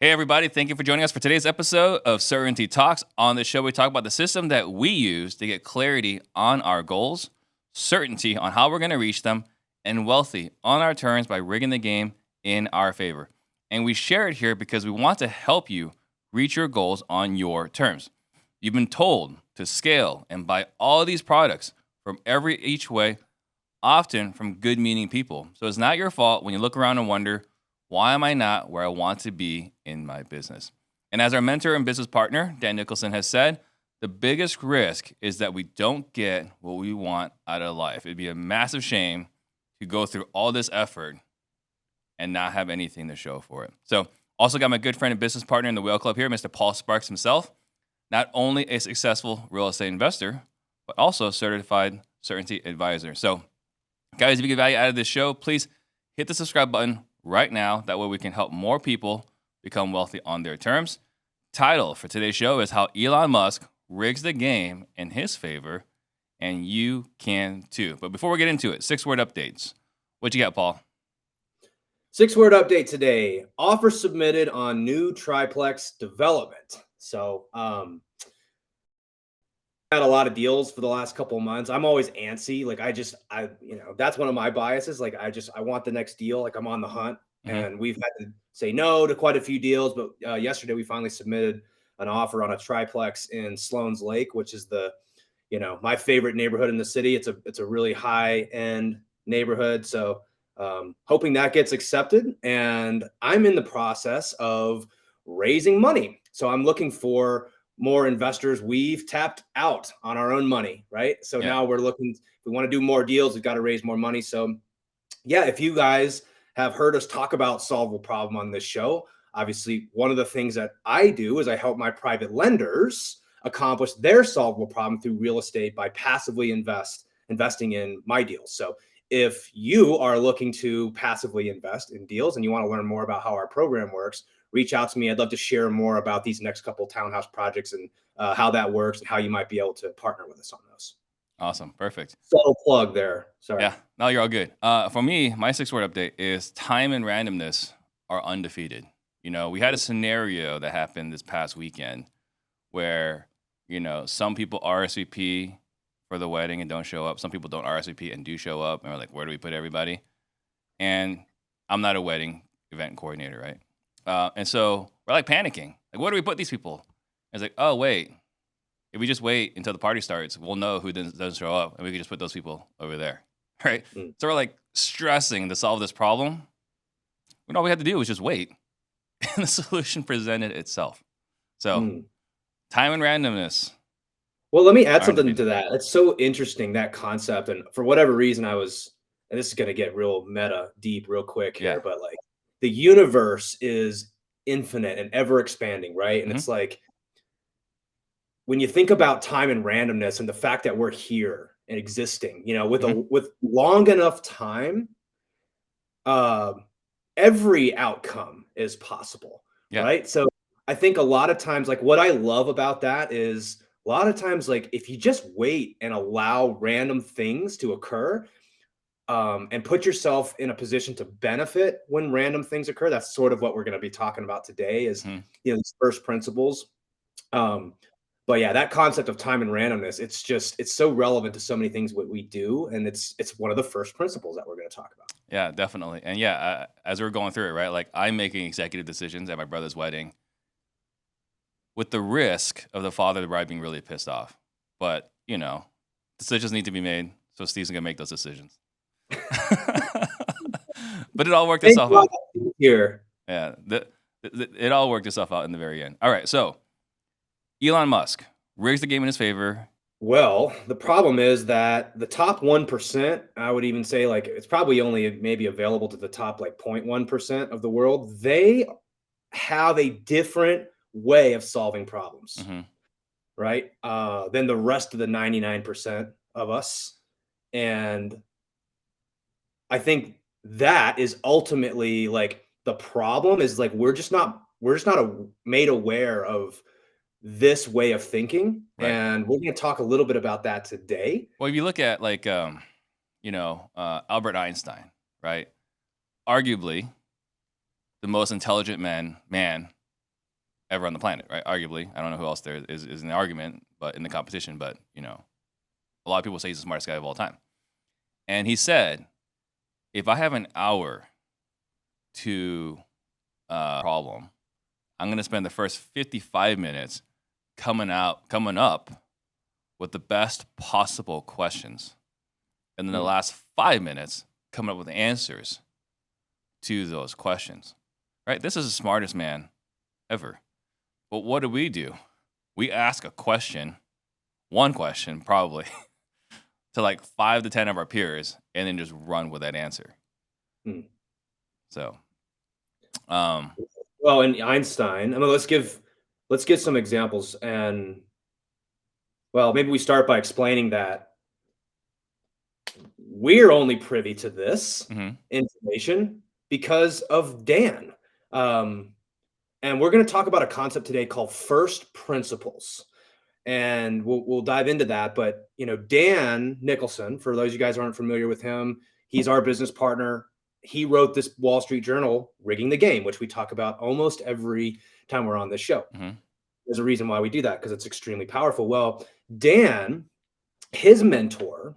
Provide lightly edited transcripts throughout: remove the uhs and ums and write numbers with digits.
Hey, everybody. Thank you for joining us for today's episode of Certainty Talks. On this show, we talk about the system that we use to get clarity on our goals, certainty on how we're going to reach them, and wealthy on our terms by rigging the game in our favor. And we share it here because we want to help you reach your goals on your terms. You've been told to scale and buy all these products from each way, often from good-meaning people. So it's not your fault when you look around and wonder, why am I not where I want to be in my business? And as our mentor and business partner, Dan Nicholson, has said, the biggest risk is that we don't get what we want out of life. It'd be a massive shame to go through all this effort and not have anything to show for it. So also got my good friend and business partner in the Whale Club here, Mr. Paul Sparks himself, not only a successful real estate investor, but also a certified certainty advisor. So guys, if you get value out of this show, please hit the subscribe button right now. That way we can help more people become wealthy on their terms. Title for today's show is How Elon Musk Rigs the Game in His Favor, and you can too. But before we get into it, 6-word updates. What you got, Paul? 6-word update today. Offer submitted on new triplex development. So, had a lot of deals for the last couple of months. I'm always antsy. Like that's one of my biases. Like I want the next deal. Like I'm on the hunt, and we've had to say no to quite a few deals. But yesterday we finally submitted an offer on a triplex in Sloan's Lake, which is my favorite neighborhood in the city. It's a really high end neighborhood. So hoping that gets accepted. And I'm in the process of raising money. So I'm looking for more investors. We've tapped out on our own money, right? So now we're looking, if we want to do more deals, we've got to raise more money. So yeah, if you guys have heard us talk about solvable problem on this show, obviously one of the things that I do is I help my private lenders accomplish their solvable problem through real estate by passively investing in my deals. So if you are looking to passively invest in deals and you want to learn more about how our program works, reach out to me. I'd love to share more about these next couple townhouse projects and how that works and how you might be able to partner with us on those. Awesome. Perfect. Subtle plug there. Sorry. Yeah. No, you're all good. For me, my 6-word update is time and randomness are undefeated. We had a scenario that happened this past weekend where, some people RSVP for the wedding and don't show up. Some people don't RSVP and do show up. And we're like, where do we put everybody? And I'm not a wedding event coordinator, right? And so we're like panicking. Like, where do we put these people? And it's like, oh, wait. If we just wait until the party starts, we'll know who doesn't show up, and we can just put those people over there, right? So we're like stressing to solve this problem. When all we had to do was just wait, and the solution presented itself. So time and randomness. Well, let me add something to that. It's so interesting, that concept. And for whatever reason, and this is going to get real meta deep real quick here, but like, the universe is infinite and ever expanding, right? And it's like, when you think about time and randomness and the fact that we're here and existing, with long enough time, every outcome is possible, right? So I think a lot of times, like, what I love about that is a lot of times, like, if you just wait and allow random things to occur, and put yourself in a position to benefit when random things occur. That's sort of what we're going to be talking about today is, these first principles. But yeah, that concept of time and randomness, it's so relevant to so many things what we do. And it's one of the first principles that we're going to talk about. Yeah, definitely. And as we're going through it, right? Like, I'm making executive decisions at my brother's wedding with the risk of the father of the bride being really pissed off. But, decisions need to be made. So Steve's going to make those decisions. But it all worked itself out here. Yeah, it all worked itself out in the very end. All right, so Elon Musk rigs the game in his favor. Well, the problem is that the top 1%, I would even say, like, it's probably only maybe available to the top like 0.1% of the world. They have a different way of solving problems, right? Than the rest of the 99% of us. And I think that is ultimately like the problem is like we're just not made aware of this way of thinking, and we're going to talk a little bit about that today. Well, if you look at like Albert Einstein, right? Arguably the most intelligent man ever on the planet, right? Arguably, I don't know who else there is in the argument, but in the competition. But a lot of people say he's the smartest guy of all time. And he said, if I have an hour to problem, I'm going to spend the first 55 minutes coming up with the best possible questions, and then the last 5 minutes coming up with answers to those questions. Right? This is the smartest man ever. But what do? We ask a question, one question probably, to like 5 to 10 of our peers, and then just run with that answer. So, well, and Einstein. I mean, let's give some examples, and well, maybe we start by explaining that we're only privy to this information because of Dan. And we're going to talk about a concept today called first principles. And we'll dive into that. But, Dan Nicholson, for those of you guys who aren't familiar with him, he's our business partner. He wrote this Wall Street Journal, Rigging the Game, which we talk about almost every time we're on this show. There's a reason why we do that, because it's extremely powerful. Well, Dan, his mentor,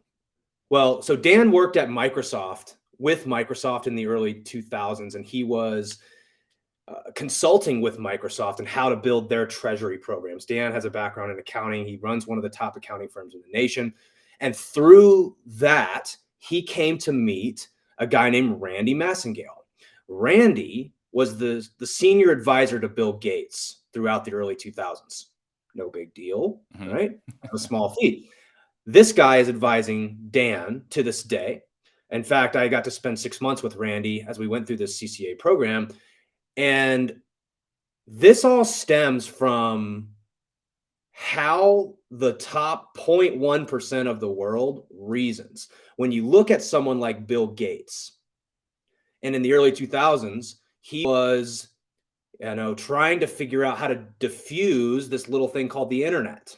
so Dan worked at with Microsoft in the early 2000s, and he was consulting with Microsoft and how to build their treasury programs. Dan has a background in accounting. He runs one of the top accounting firms in the nation. And through that, he came to meet a guy named Randy Massengale. Randy was the senior advisor to Bill Gates throughout the early 2000s. No big deal, right? A small feat. This guy is advising Dan to this day. In fact, I got to spend 6 months with Randy as we went through this CCA program. And this all stems from how the top 0.1% of the world reasons. When you look at someone like Bill Gates, and in the early 2000s, he was, trying to figure out how to diffuse this little thing called the internet,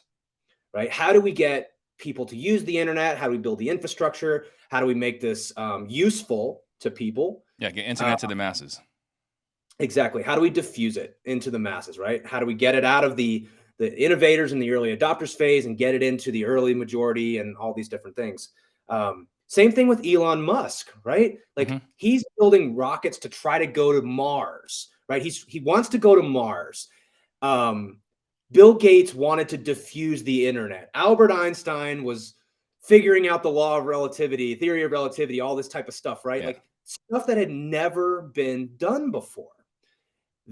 right? How do we get people to use the internet? How do we build the infrastructure? How do we make this useful to people? Yeah, get internet to the masses. Exactly. How do we diffuse it into the masses, right? How do we get it out of the innovators in the early adopters phase and get it into the early majority and all these different things? Same thing with Elon Musk, right? Like he's building rockets to try to go to Mars, right? He wants to go to Mars. Bill Gates wanted to diffuse the internet. Albert Einstein was figuring out the law of relativity, theory of relativity, all this type of stuff, right? Yeah. Like stuff that had never been done before.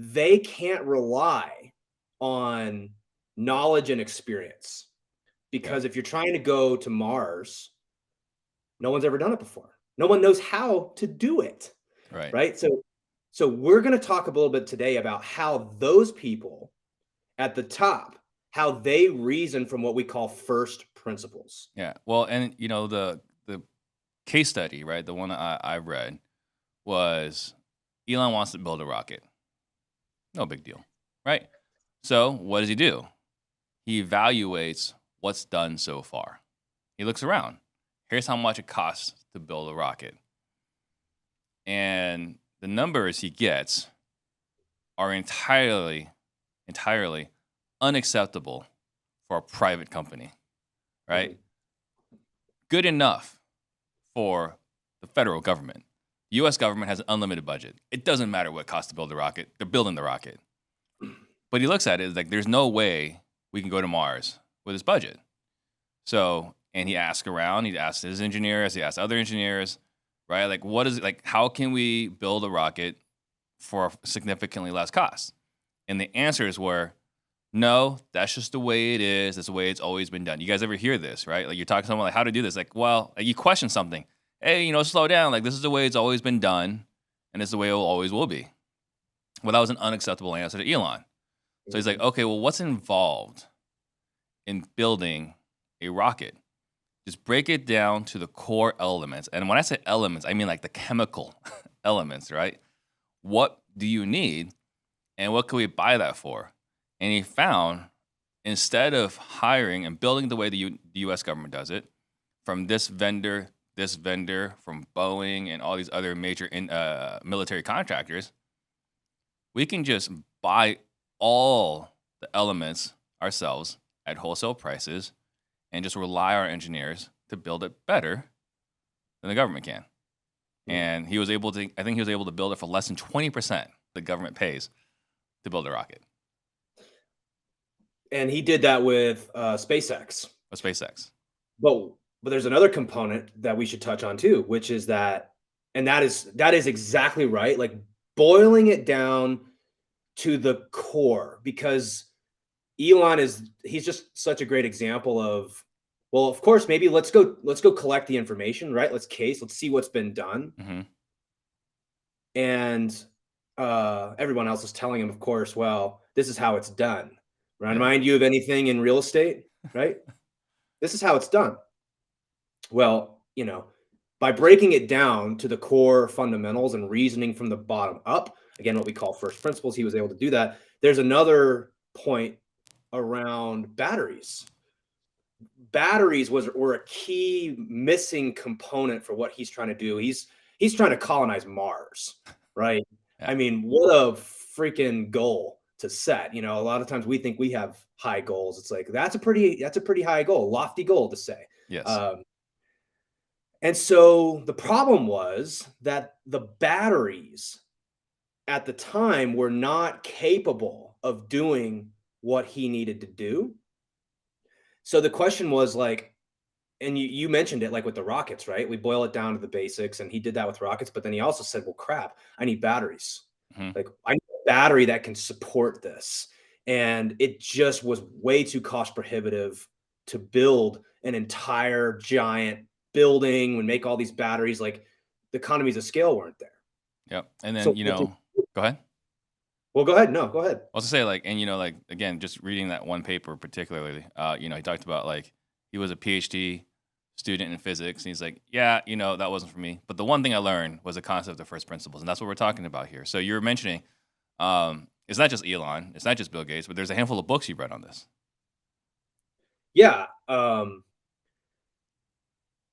They can't rely on knowledge and experience, because if you're trying to go to Mars, no one's ever done it before. No one knows how to do it. Right. So we're going to talk a little bit today about how those people at the top, how they reason from what we call first principles. Yeah. Well, and the case study, right? The one I read was Elon wants to build a rocket. No big deal, right? So what does he do? He evaluates what's done so far. He looks around. Here's how much it costs to build a rocket. And the numbers he gets are entirely unacceptable for a private company, right? Good enough for the federal government. The U.S. government has an unlimited budget. It doesn't matter what it costs to build the rocket. They're building the rocket. But he looks at it like there's no way we can go to Mars with this budget. So, and he asks around. He asks his engineers. He asks other engineers, right? Like, what is it? Like, how can we build a rocket for significantly less cost? And the answers were, no, that's just the way it is. That's the way it's always been done. You guys ever hear this, right? Like you're talking to someone like how to do this. Like, well, you question something. Hey, slow down. Like this is the way it's always been done, and it's the way it always will be. Well, that was an unacceptable answer to Elon. So he's like, okay, well, what's involved in building a rocket? Just break it down to the core elements. And when I say elements, I mean like the chemical elements, right? What do you need, and what can we buy that for? And he found, instead of hiring and building the way the U.S. government does it, from this vendor, from Boeing and all these other major military contractors, we can just buy all the elements ourselves at wholesale prices and just rely on our engineers to build it better than the government can. And he was able to, I think he was able to build it for less than 20% the government pays to build a rocket. And he did that with SpaceX. With SpaceX. But there's another component that we should touch on too, which is that, and that is exactly right. Like boiling it down to the core, because Elon he's just such a great example of, well, of course, maybe let's go collect the information, right? Let's see what's been done. Mm-hmm. And everyone else is telling him, of course, well, this is how it's done. Remind you of anything in real estate, right? This is how it's done. Well, by breaking it down to the core fundamentals and reasoning from the bottom up, again, what we call first principles, he was able to do that. There's another point around batteries. Batteries were a key missing component for what he's trying to do. He's trying to colonize Mars, right? Yeah. I mean, what a freaking goal to set. A lot of times we think we have high goals. It's like that's a pretty high goal, lofty goal to say. Yes. And so the problem was that the batteries at the time were not capable of doing what he needed to do. So the question was like, and you mentioned it, like with the rockets, right? We boil it down to the basics, and he did that with rockets. But then he also said, well, crap, I need batteries. Mm-hmm. Like I need a battery that can support this. And it just was way too cost prohibitive to build an entire giant building and make all these batteries. Like the economies of scale weren't there. Yep. And then, go ahead. Well, go ahead. No, go ahead. I was to say, like, and again, just reading that one paper particularly, he talked about like he was a PhD student in physics, and he's like, yeah, that wasn't for me. But the one thing I learned was the concept of first principles, and that's what we're talking about here. So you're mentioning, it's not just Elon, it's not just Bill Gates, but there's a handful of books you read on this. Yeah.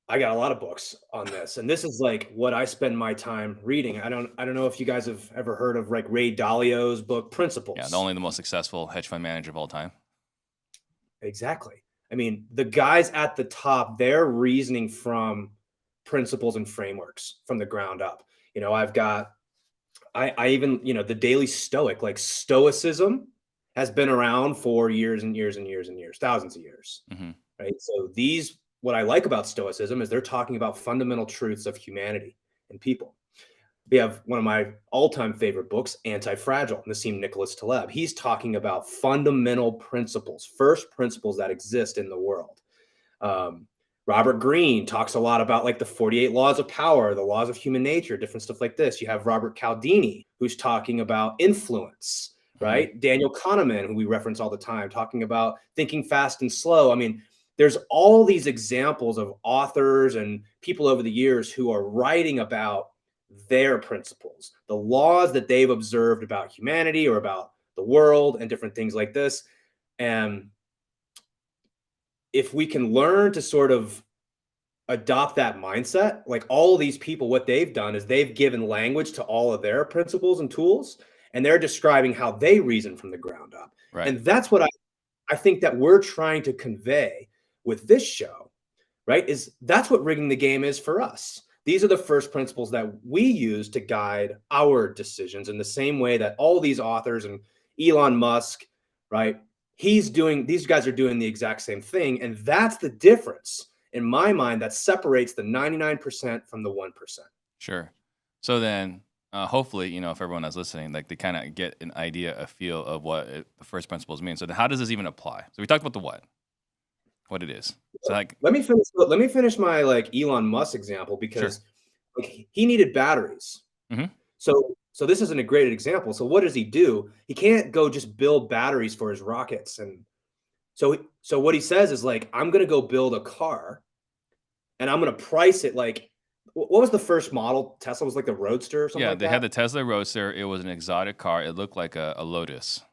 I got a lot of books on this, and this is like what I spend my time reading. I don't know if you guys have ever heard of like Ray Dalio's book Principles. Yeah, the most successful hedge fund manager of all time. Exactly. I mean, the guys at the top, they're reasoning from principles and frameworks from the ground up. I even, the Daily Stoic, like Stoicism has been around for years and years and years and years, thousands of years. Mm-hmm. Right. So what I like about Stoicism is they're talking about fundamental truths of humanity and people. We have one of my all-time favorite books, Anti-Fragile, Nassim Nicholas Taleb. He's talking about fundamental principles, first principles that exist in the world. Robert Greene talks a lot about like the 48 laws of power, the laws of human nature, different stuff like this. You have Robert Cialdini, who's talking about influence, right? Mm-hmm. Daniel Kahneman, who we reference all the time, talking about thinking fast and slow. I mean, there's all these examples of authors and people over the years who are writing about their principles, the laws that they've observed about humanity or about the world and different things like this. And if we can learn to sort of adopt that mindset, like all of these people, what they've done is they've given language to all of their principles and tools, and they're describing how they reason from the ground up. Right. And that's what I think that we're trying to convey with this show, right? That's what rigging the game is for us. These are the first principles that we use to guide our decisions in the same way that all these authors and Elon Musk, right? These guys are doing the exact same thing. And that's the difference in my mind that separates the 99% from the 1%. Sure. So then hopefully, if everyone is listening, like they kind of get an idea, a feel of what the first principles mean. So then how does this even apply? So we talked about the what it is. So like, let me finish my like Elon Musk example, because like, he needed batteries. Mm-hmm. So this isn't a great example. So what does he do? He can't go just build batteries for his rockets. And so what he says is like, I'm going to go build a car and I'm going to price it. Like, what was the first model? Tesla was like the Roadster or something. Yeah, like they had the Tesla Roadster. It was an exotic car. It looked like a Lotus.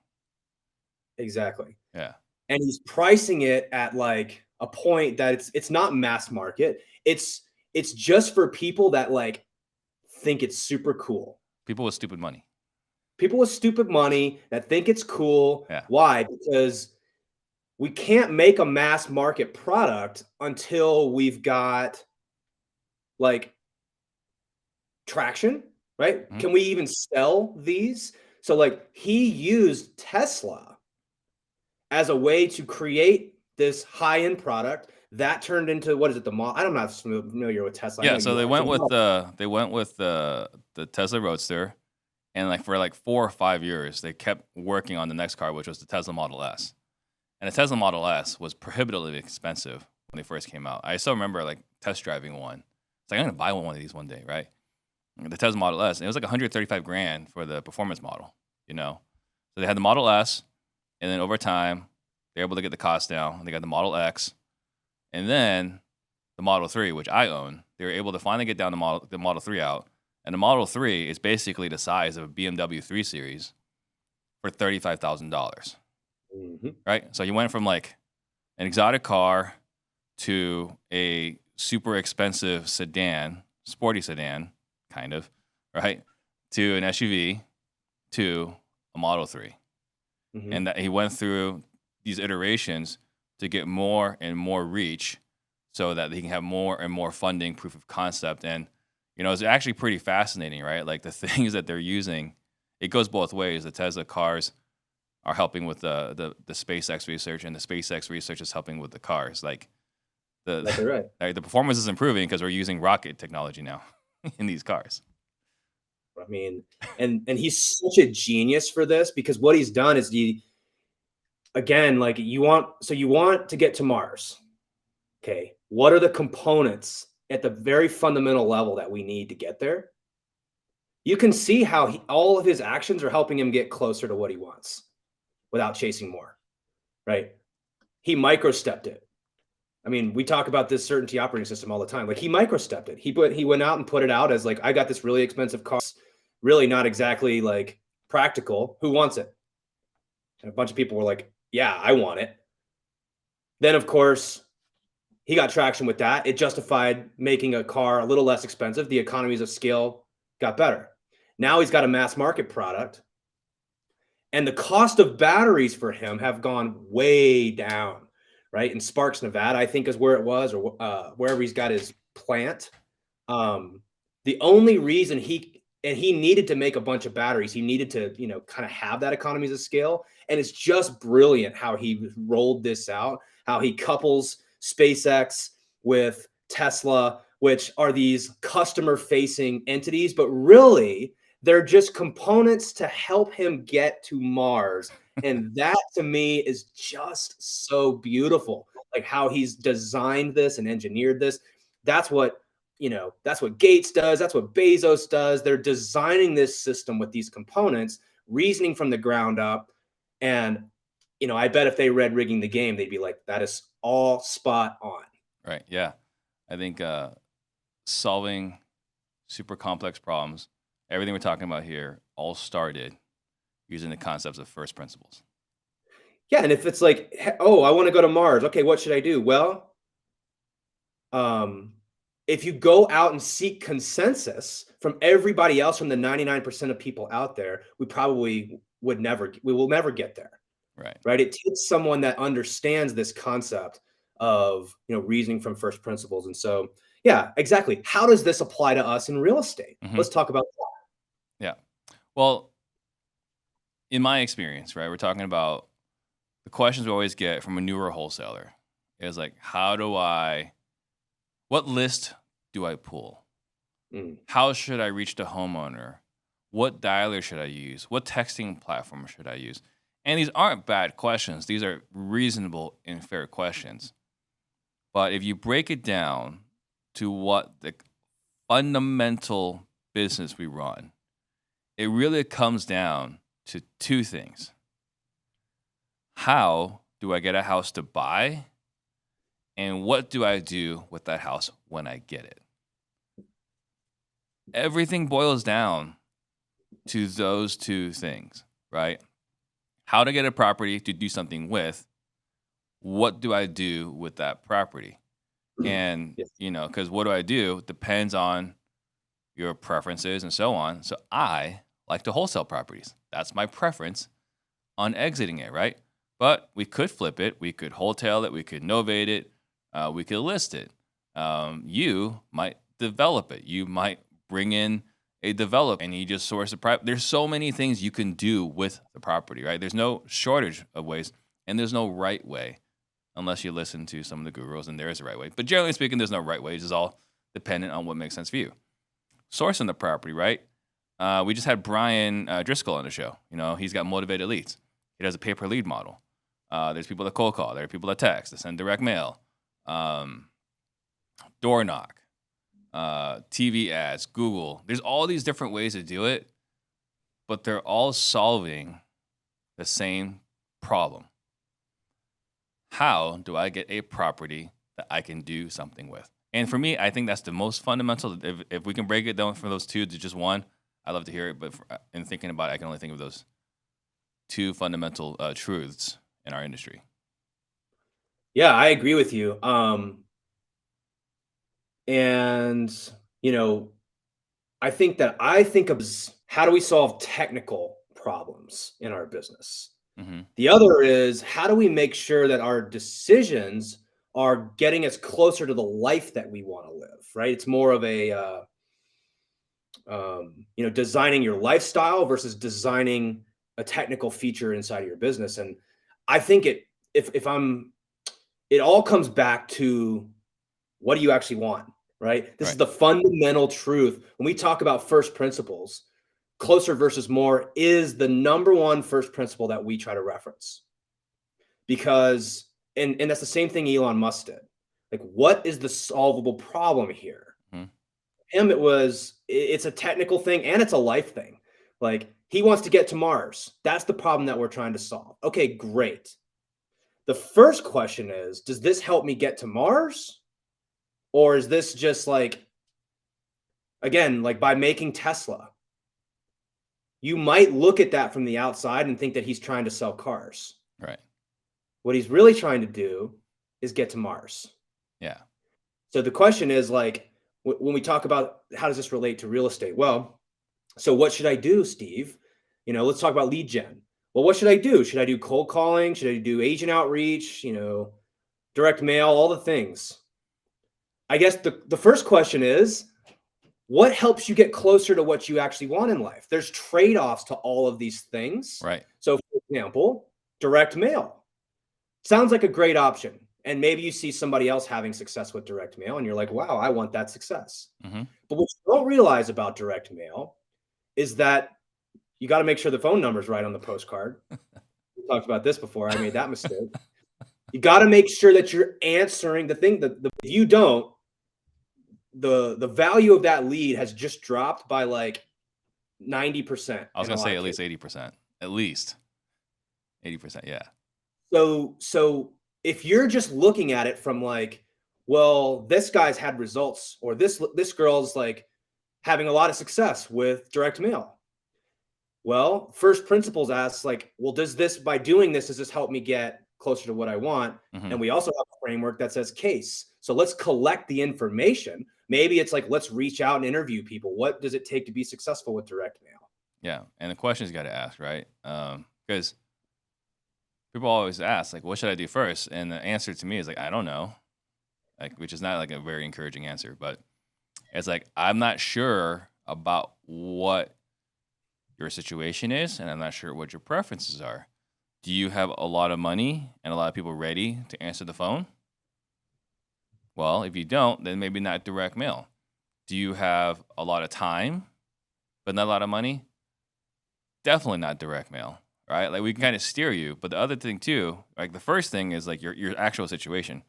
Exactly. Yeah. And he's pricing it at like a point that it's not mass market. It's just for people that like think it's super cool. People with stupid money. People with stupid money that think it's cool. Yeah. Why? Because we can't make a mass market product until we've got like traction, right? Mhm. Can we even sell these? So like he used Tesla as a way to create this high-end product that turned into what is it? The model? I'm not familiar with Tesla. I Yeah, know so you they are. So went with the Tesla Roadster, and like for like 4 or 5 years, they kept working on the next car, which was the Tesla Model S. And the Tesla Model S was prohibitively expensive when they first came out. I still remember like test driving one. It's like I'm gonna buy one of these one day, right? The Tesla Model S. And it was like 135 grand for the performance model, you know. So they had the Model S, and then over time, they're able to get the cost down. They got the Model X, and then the Model 3, which I own. They were able to finally get down the Model 3 out, and the Model 3 is basically the size of a BMW 3 Series for $35,000, Mhm. right? So you went from like an exotic car to a super expensive sedan, sporty sedan, kind of, right? To an SUV, to a Model 3. Mhm. And that he went through these iterations to get more and more reach so that he can have more and more funding, proof of concept. And, you know, it's actually pretty fascinating, right? Like the things that they're using, it goes both ways. The Tesla cars are helping with the SpaceX research, and the SpaceX research is helping with the cars. Like Exactly right. like, the performance is improving because we're using rocket technology now in these cars. I mean, and he's such a genius for this because what he's done is again, like you want to get to Mars. Okay. What are the components at the very fundamental level that we need to get there? You can see how all of his actions are helping him get closer to what he wants without chasing more, right? He microstepped it. I mean, we talk about this certainty operating system all the time. Like he microstepped it. He went out and put it out as like, I got this really expensive car, really not exactly like practical. Who wants it? And a bunch of people were like, yeah, I want it. Then of course, he got traction with that. It justified making a car a little less expensive. The economies of scale got better. Now he's got a mass market product, and the cost of batteries for him have gone way down, right? In Sparks, Nevada, I think is where it was, or wherever he's got his plant. Um, the only reason he needed to make a bunch of batteries, he needed to, kind of have that economies of scale. And it's just brilliant how he rolled this out, how he couples SpaceX with Tesla, which are these customer facing entities, but really they're just components to help him get to Mars. And that to me is just so beautiful. Like how he's designed this and engineered this. That's what that's what Gates does. That's what Bezos does. They're designing this system with these components, reasoning from the ground up. And, I bet if they read Rigging the Game, they'd be like, that is all spot on. Right. Yeah. I think solving super complex problems, everything we're talking about here, all started using the concepts of first principles. Yeah. And if it's like, oh, I want to go to Mars. Okay, what should I do? Well, um, if you go out and seek consensus from everybody else, from the 99% of people out there, we will never get there. Right. Right? It takes someone that understands this concept of, reasoning from first principles. And so, yeah, exactly. How does this apply to us in real estate? Hmm. Let's talk about Yeah. Well, in my experience, right, we're talking about the questions we always get from a newer wholesaler is like, what list do I pull? that. How should I reach the homeowner? What dialer should I use? What texting platform should I use? And these aren't bad questions. These are reasonable and fair questions. But if you break it down to what the fundamental business we run, it really comes down to two things. How do I get a house to buy? And what do I do with that house when I get it? Everything boils down to those two things, right? How to get a property to do something with. What do I do with that property? And, Yes. because what do I do depends on your preferences and so on. So I like to wholesale properties. That's my preference on exiting it, right? But we could flip it. We could wholesale it. We could novate it. We could list it. You might develop it. You might bring in a developer and you just source a private. There's so many things you can do with the property, right? There's no shortage of ways, and there's no right way unless you listen to some of the gurus, and there is a right way. But generally speaking, there's no right way. It's just all dependent on what makes sense for you. Sourcing the property, right? We just had Brian Driscoll on the show. He's got Motivated Leads. He does a pay-per-lead model. There's people that cold call. There are people that text, that send direct mail, door knock, TV ads, Google. There's all these different ways to do it, but they're all solving the same problem. How do I get a property that I can do something with? And for me, I think that's the most fundamental. If we can break it down from those two to just one, I'd love to hear it. But in thinking about it, I can only think of those two fundamental truths in our industry. Yeah, I agree with you. And I think of how do we solve technical problems in our business? Mm-hmm. The other is how do we make sure that our decisions are getting us closer to the life that we want to live, right? It's more of a, designing your lifestyle versus designing a technical feature inside of your business. And I think it all comes back to what do you actually want, right? This is the fundamental truth. When we talk about first principles, closer versus more is the number one first principle that we try to reference. Because, and that's the same thing Elon Musk did. Like, what is the solvable problem here? Mm-hmm. Him, it's a technical thing and it's a life thing. Like, he wants to get to Mars. That's the problem that we're trying to solve. Okay, great. The first question is, does this help me get to Mars? Or is this just like, again, like by making Tesla? You might look at that from the outside and think that he's trying to sell cars. Right. What he's really trying to do is get to Mars. Yeah. So the question is, like, when we talk about how does this relate to real estate? Well, so what should I do, Steve? Let's talk about lead gen. Well, what should I do? Should I do cold calling? Should I do agent outreach? Direct mail, all the things. I guess the first question is, what helps you get closer to what you actually want in life? There's trade-offs to all of these things. Right. So, for example, direct mail sounds like a great option. And maybe you see somebody else having success with direct mail and you're like, wow, I want that success. Mm-hmm. But what you don't realize about direct mail is that you got to make sure the phone number is right on the postcard. We talked about this before. I made that mistake. You got to make sure that you're answering the thing that if you don't, the value of that lead has just dropped by like 90%. I was going to say at least 80%. At least 80%. Yeah. So if you're just looking at it from like, well, this guy's had results, or this girl's like having a lot of success with direct mail. Well, first principles asks like, well, by doing this, does this help me get closer to what I want? Mm-hmm. And we also have a framework that says case. So let's collect the information. Maybe it's like, let's reach out and interview people. What does it take to be successful with direct mail? Yeah. And the questions you got to ask, right? Because people always ask, like, what should I do first? And the answer to me is like, I don't know, like, which is not like a very encouraging answer, but it's like, I'm not sure about what your situation is, and I'm not sure what your preferences are. Do you have a lot of money and a lot of people ready to answer the phone? Well, if you don't, then maybe not direct mail. Do you have a lot of time, but not a lot of money? Definitely not direct mail, right? Like, we can kind of steer you. But the other thing too, like the first thing is like your actual situation,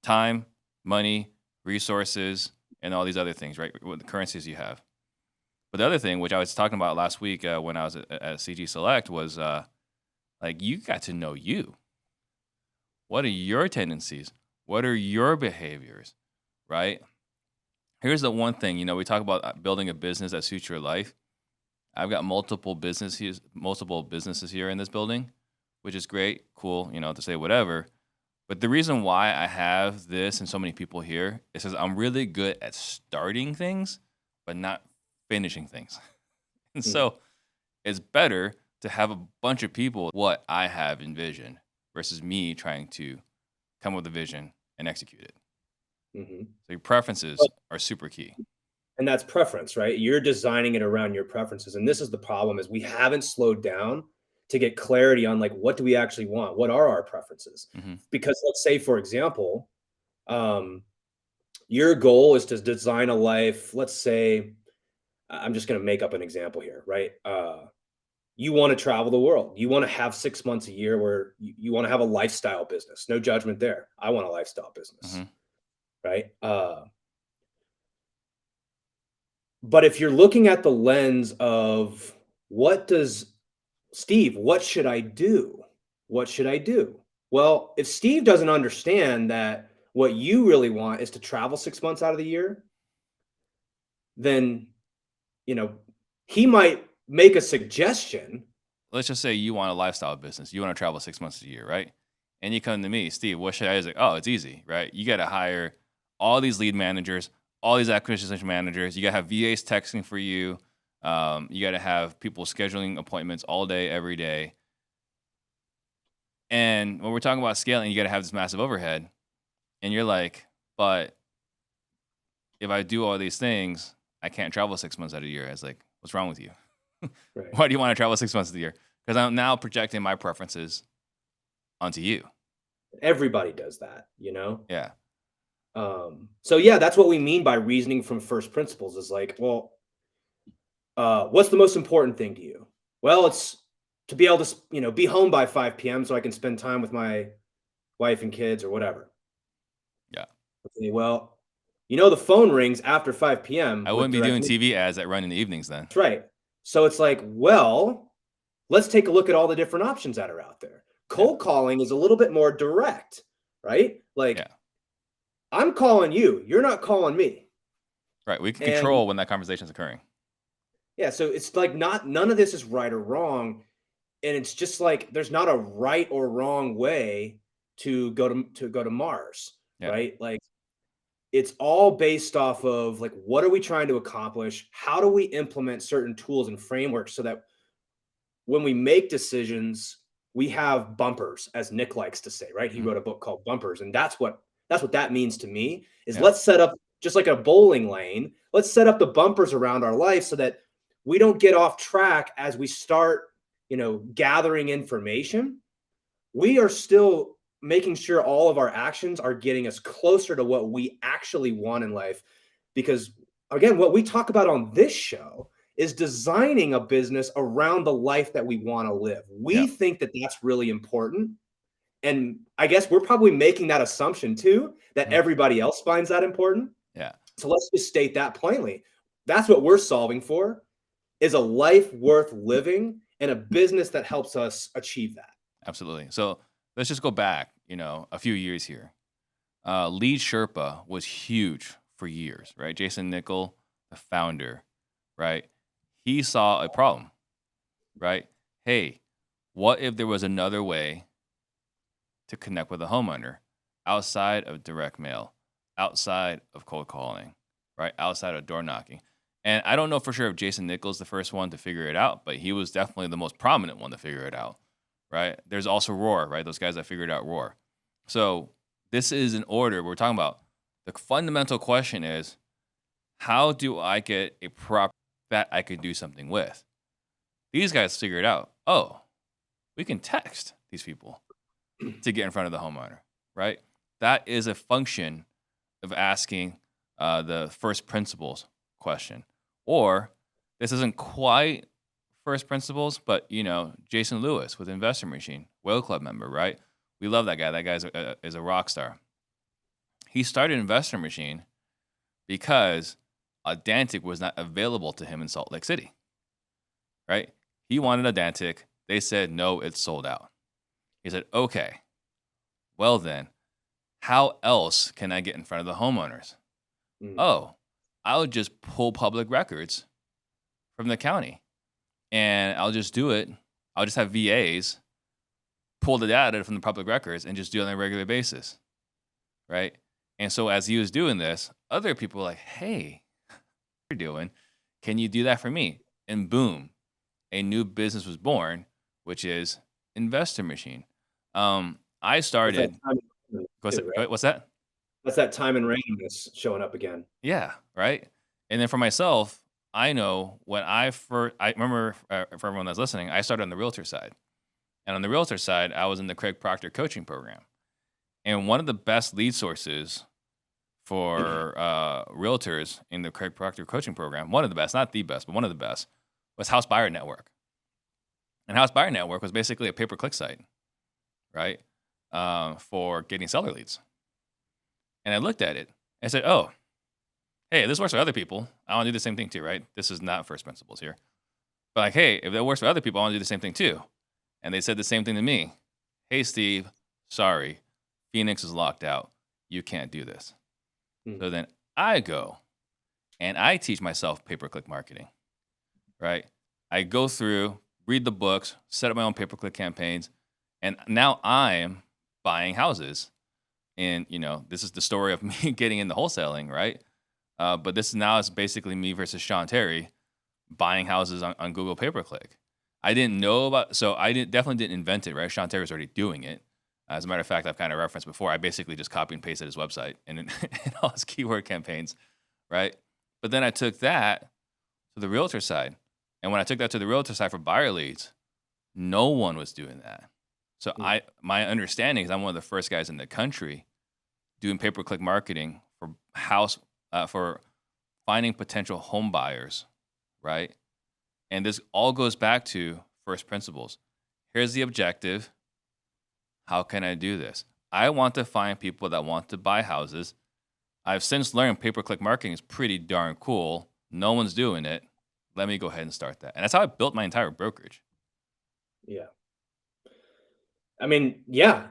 time, money, resources, and all these other things, right? What the currencies you have. But the other thing, which I was talking about last week when I was at CG Select, was like, you got to know you. What are your tendencies? What are your behaviors, right? Here's the one thing, we talk about building a business that suits your life. I've got multiple businesses here in this building, which is great, cool, to say whatever. But the reason why I have this and so many people here is because I'm really good at starting things, but not finishing things. And so it's better to have a bunch of people what I have envisioned versus me trying to come up with a vision and execute it. Mhm. So your preferences are super key. And that's preference, right? You're designing it around your preferences. And this is the problem is we haven't slowed down to get clarity on like what do we actually want? What are our preferences? Hmm. Because let's say, for example, um, your goal is to design a life. Let's say, I'm just going to make up an example here, right? You want to travel the world. You want to have 6 months a year where you want to have a lifestyle business. No judgment there. I want a lifestyle business, Hmm. right? But if you're looking at the lens of what does Steve, what should I do? What should I do? Well, if Steve doesn't understand that what you really want is to travel 6 months out of the year, then, you know, he might make a suggestion. Let's just say you want a lifestyle business. You want to travel 6 months a year, right? And you come to me, Steve, what should I do? It's like, oh, it's easy, right? You got to hire all these lead managers, all these acquisition managers. You got to have VAs texting for you. You got to have people scheduling appointments all day, every day. And when we're talking about scaling, you got to have this massive overhead. And you're like, but if I do all these things, I can't travel 6 months out of the year. It's like, what's wrong with you? Right. Why do you want to travel 6 months of the year? Because I'm now projecting my preferences onto you. Everybody does that, you know? Yeah. So yeah, that's what we mean by reasoning from first principles is like, well, what's the most important thing to you? Well, it's to be able to, be home by 5 p.m. so I can spend time with my wife and kids or whatever. Yeah. Okay, well, the phone rings after 5 p.m. I with wouldn't be direct. doing TV ads that run in the evenings then. That's right. So it's like, well, let's take a look at all the different options that are out there. Yeah. Cold calling is a little bit more direct, right? Like, Yeah. I'm calling you, you're not calling me. Right. We can And control when that conversation is occurring. yeah, so it's like none of this is right or wrong. And it's just like there's not a right or wrong way to go to Mars, Yeah. right? Like it's all based off of like what are we trying to accomplish? How do we implement certain tools and frameworks so that when we make decisions, we have bumpers, as Nick likes to say, right? He Mhm. wrote a book called Bumpers, and that's what that means to me. Is Yeah. let's set up just like a bowling lane. Let's set up the bumpers around our life so that we don't get off track as we start, gathering information. We are still making sure all of our actions are getting us closer to what we actually want in life. Because again, what we talk about on this show is designing a business around the life that we want to live. Yeah. We think that that's really important. And I guess we're probably making that assumption too, that Mhm. everybody else finds that important. Yeah. So let's just state that plainly. That's what we're solving for is a life worth living and a business that helps us achieve that. Absolutely. So let's just go back, a few years here. Lead Sherpa was huge for years, right? Jason Nickel, the founder, right? He saw a problem, right? Hey, what if there was another way to connect with a homeowner outside of direct mail, outside of cold calling, right? Outside of door knocking. And I don't know for sure if Jason Nickel's the first one to figure it out, but he was definitely the most prominent one to figure it out, right? There's also Roar, right? Those guys that figured out Roar. So this is an order we're talking about. The fundamental question is, how do I get a prop that I could do something with? These guys figured out, oh, we can text these people to get in front of the homeowner, right? That is a function of asking the first principles question. Or this isn't quite first principles, but Jason Lewis with Investor Machine, Whale Club member, right? We love that guy. That guy is a rock star. He started Investor Machine because Adantic was not available to him in Salt Lake City, right? He wanted Adantic. They said, no, it's sold out. He said, okay, well then, how else can I get in front of the homeowners? Mm. Oh, I'll just pull public records from the county and I'll just do it. I'll just have VAs pull the data from the public records and just do it on a regular basis, right? And so as he was doing this, other people were like, hey, what you're doing, can you do that for me? And boom, a new business was born, which is Investor Machine. I That's that started. time and too, right? What's that? That's that time and randomness showing up again. Yeah, right. And then for myself, I know when I remember for everyone that's listening, I started on the realtor side, and on the realtor side, I was in the Craig Proctor coaching program, and one of the best lead sources for realtors in the Craig Proctor coaching program, one of the best, not the best, but one of the best, was House Buyer Network. And House Buyer Network was basically a pay-per-click site, right, for getting seller leads. And I looked at it and I said, oh, hey, this works for other people. I want to do the same thing too, right? This is not first principles here. But like, hey, if that works for other people, I want to do the same thing too. And they said the same thing to me. Hey, Steve, sorry, Phoenix is locked out. You can't do this. So then I go and I teach myself pay-per-click marketing, right? I go through, read the books, set up my own pay-per-click campaigns, and now I'm buying houses. And, this is the story of me getting into wholesaling, right? But this now is basically me versus Sean Terry buying houses on Google pay-per-click. I didn't know about, so I definitely didn't invent it, right? Sean Terry was already doing it. As a matter of fact, I've kind of referenced before, I basically just copy and pasted his website and all his keyword campaigns, right? But then I took that to the realtor side. And when I took that to the realtor side for buyer leads, no one was doing that. So my understanding is I'm one of the first guys in the country doing pay-per-click marketing for finding potential home buyers, right? And this all goes back to first principles. Here's the objective. How can I do this? I want to find people that want to buy houses. I've since learned pay-per-click marketing is pretty darn cool. No one's doing it. Let me go ahead and start that. And that's how I built my entire brokerage. Yeah. I mean, yeah,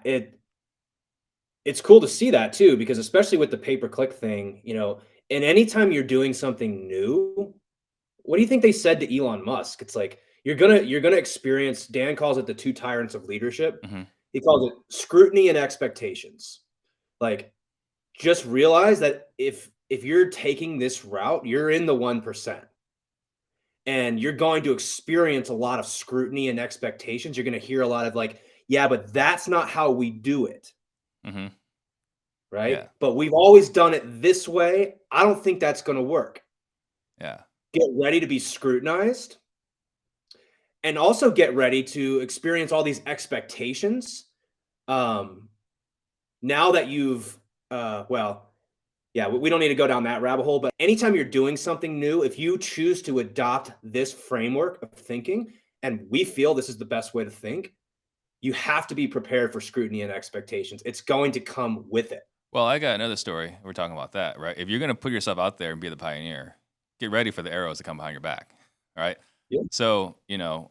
it's cool to see that too, because especially with the pay-per-click thing, and anytime you're doing something new, what do you think they said to Elon Musk? It's like you're gonna experience. Dan calls it the two tyrants of leadership. Mm-hmm. He calls it scrutiny and expectations. Like, just realize that if you're taking this route, you're in the 1%. And you're going to experience a lot of scrutiny and expectations. You're going to hear a lot of like, yeah, but that's not how we do it. Mm-hmm. Right. Yeah. But we've always done it this way. I don't think that's going to work. Yeah. Get ready to be scrutinized and also get ready to experience all these expectations. Now that you've, yeah, we don't need to go down that rabbit hole, but anytime you're doing something new, if you choose to adopt this framework of thinking, and we feel this is the best way to think, you have to be prepared for scrutiny and expectations. It's going to come with it. Well, I got another story. We're talking about that, right? If you're going to put yourself out there and be the pioneer, get ready for the arrows to come behind your back, right? Yeah. So,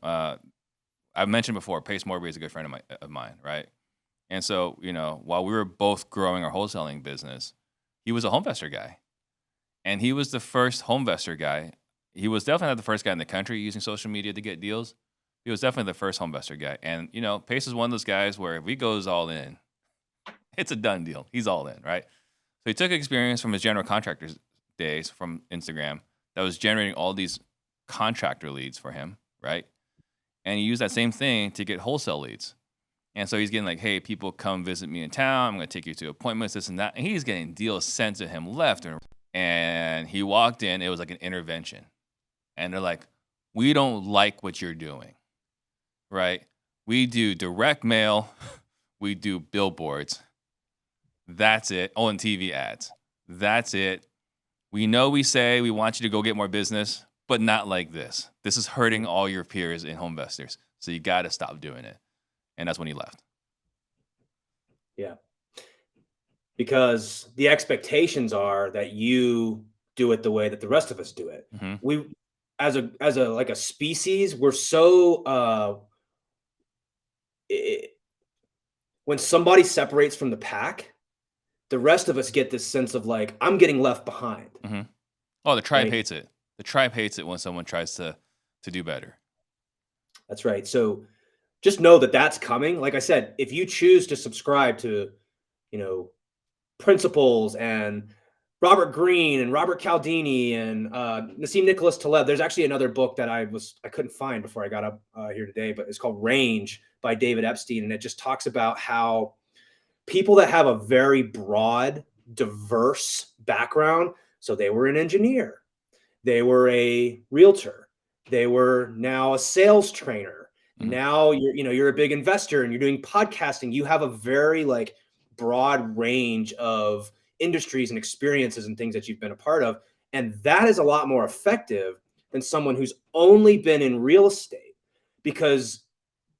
I've mentioned before, Pace Morby is a good friend of mine, right? And so, while we were both growing our wholesaling business, he was a homevestor guy. And he was the first homevestor guy. He was definitely not the first guy in the country using social media to get deals. He was definitely the first homevestor guy. And, Pace is one of those guys where if he goes all in, it's a done deal. He's all in, right? So he took experience from his general contractor's days from Instagram that was generating all these contractor leads for him, right? And he used that same thing to get wholesale leads. And so he's getting like, hey, people come visit me in town. I'm going to take you to appointments, this and that. And he's getting deals sent to him left and right. And he walked in. It was like an intervention. And they're like, we don't like what you're doing, right? We do direct mail. We do billboards. That's it. Oh, and TV ads. That's it. We know we say we want you to go get more business, but not like this. This is hurting all your peers in home investors. So you got to stop doing it. And that's when he left. Yeah. Because the expectations are that you do it the way that the rest of us do it. Mm-hmm. We, as a like a species, we're so when somebody separates from the pack, the rest of us get this sense of like, I'm getting left behind. Mm-hmm. Oh, the tribe hates it. The tribe hates it when someone tries to do better. That's right. So just know that that's coming. Like I said, if you choose to subscribe to, principles and Robert Greene and Robert Cialdini and Nassim Nicholas Taleb. There's actually another book that I couldn't find before I got up here today, but it's called Range by David Epstein, and it just talks about how people that have a very broad, diverse background. So they were an engineer, they were a realtor, they were now a sales trainer. Now you're a big investor and you're doing podcasting. You have a very like broad range of industries and experiences and things that you've been a part of. And that is a lot more effective than someone who's only been in real estate. Because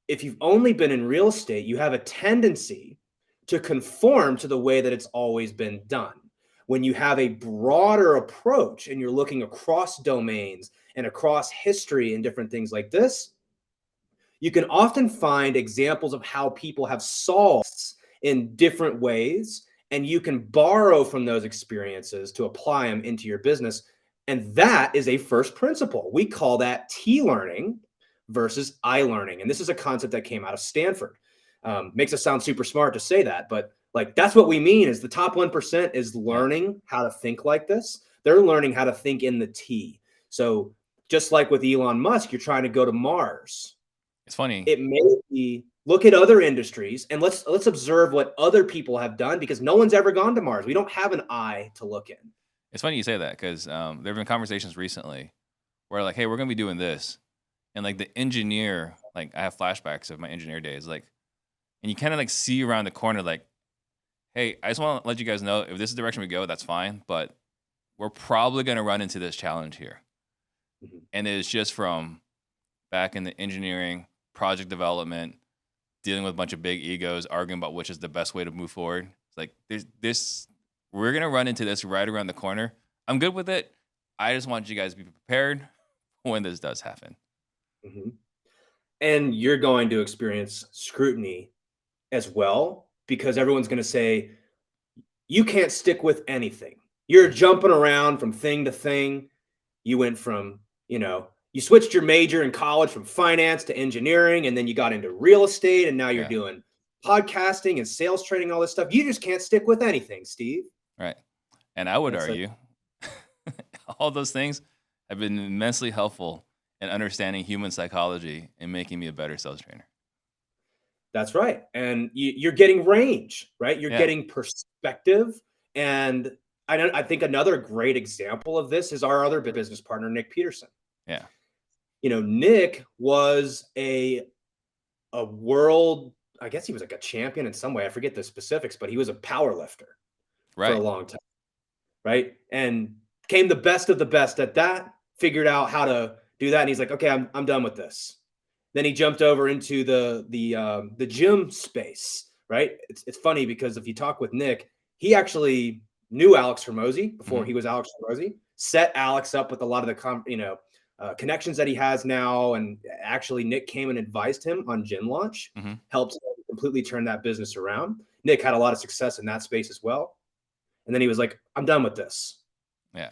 if you've only been in real estate, you have a tendency to conform to the way that it's always been done. When you have a broader approach and you're looking across domains and across history and different things like this, you can often find examples of how people have solved in different ways, and you can borrow from those experiences to apply them into your business. And that is a first principle. We call that T learning versus I learning. And this is a concept that came out of Stanford. Makes us sound super smart to say that, but like that's what we mean is the top 1% is learning how to think like this. They're learning how to think in the T. So just like with Elon Musk, you're trying to go to Mars. It's funny. It may be look at other industries and let's observe what other people have done, because no one's ever gone to Mars. We don't have an eye to look in. It's funny you say that because there have been conversations recently where like, hey, we're gonna be doing this, and like the engineer, like I have flashbacks of my engineer days, like, and you kind of like see around the corner, like, hey, I just want to let you guys know if this is the direction we go, that's fine, but we're probably gonna run into this challenge here, and it's just from back in the engineering, project development, dealing with a bunch of big egos, arguing about which is the best way to move forward. It's like there's this. We're going to run into this right around the corner. I'm good with it. I just want you guys to be prepared when this does happen. And you're going to experience scrutiny as well, because everyone's going to say, you can't stick with anything. You're jumping around from thing to thing. You went from, you switched your major in college from finance to engineering, and then you got into real estate, and now you're doing podcasting and sales training, all this stuff. You just can't stick with anything, Steve. Right. And I would argue all those things have been immensely helpful in understanding human psychology and making me a better sales trainer. That's right. And you're getting range, right? You're getting perspective. And I think another great example of this is our other business partner, Nick Petersen. Yeah. Nick was a world, I guess he was like a champion in some way. I forget the specifics, but he was a power lifter for a long time. Right. And became the best of the best at that, figured out how to do that. And he's like, okay, I'm done with this. Then he jumped over into the gym space. Right. It's funny because if you talk with Nick, he actually knew Alex Hormozi before he was Alex Hormozi, set Alex up with a lot of the, connections that he has now. And actually Nick came and advised him on gym launch, helped him completely turn that business around. Nick had a lot of success in that space as well. And then he was like, I'm done with this. Yeah.